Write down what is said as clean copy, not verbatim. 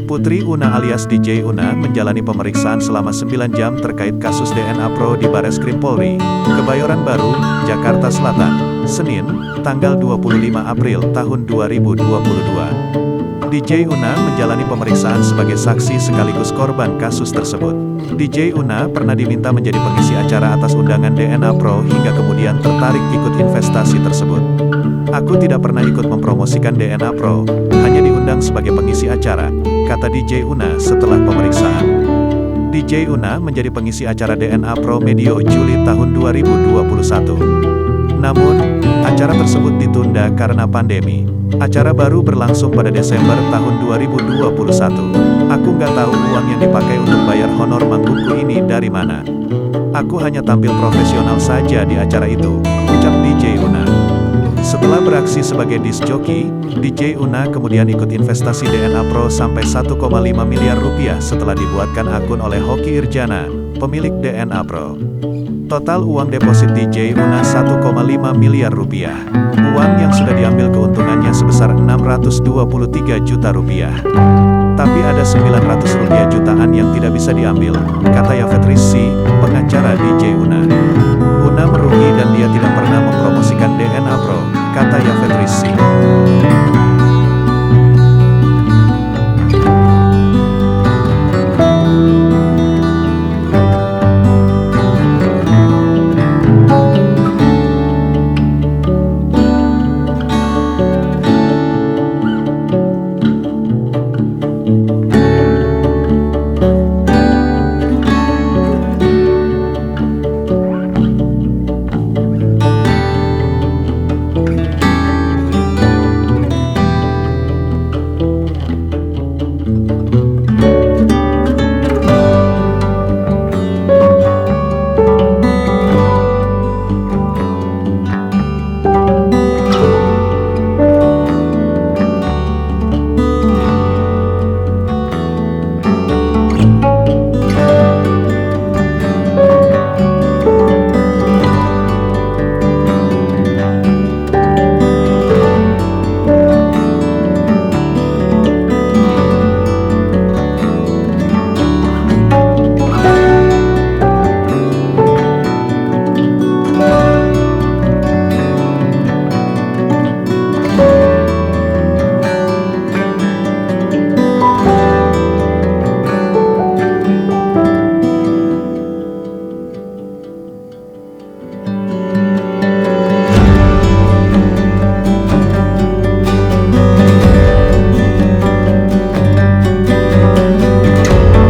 Putri Una alias DJ Una menjalani pemeriksaan selama 9 jam terkait kasus DNA Pro di Bareskrim Polri, Kebayoran Baru, Jakarta Selatan, Senin, tanggal 25 April tahun 2022. DJ Una menjalani pemeriksaan sebagai saksi sekaligus korban kasus tersebut. DJ Una pernah diminta menjadi pengisi acara atas undangan DNA Pro hingga kemudian tertarik ikut investasi tersebut. "Aku tidak pernah ikut mempromosikan DNA Pro, hanya diundang sebagai pengisi acara," kata DJ Una setelah pemeriksaan. DJ Una menjadi pengisi acara DNA Pro medio Juli tahun 2021. Namun, acara tersebut ditunda karena pandemi. Acara baru berlangsung pada Desember tahun 2021. "Aku nggak tahu uang yang dipakai untuk bayar honor manggungku ini dari mana. Aku hanya tampil profesional saja di acara itu," ucap DJ Una. Setelah beraksi sebagai disc jockey, DJ Una kemudian ikut investasi DNA Pro sampai 1,5 miliar rupiah setelah dibuatkan akun oleh Hoki Irjana, pemilik DNA Pro. Total uang deposit DJ Una 1,5 miliar rupiah. Uang yang sudah diambil keuntungannya sebesar 623 juta rupiah. Tapi ada 900 rupiah jutaan yang tidak bisa diambil, kata Yafet Rizky, pengacara DJ Una. "Una merugi dan dia tidak pernah mempromosikan DNA Pro," kata Yafet Rizky.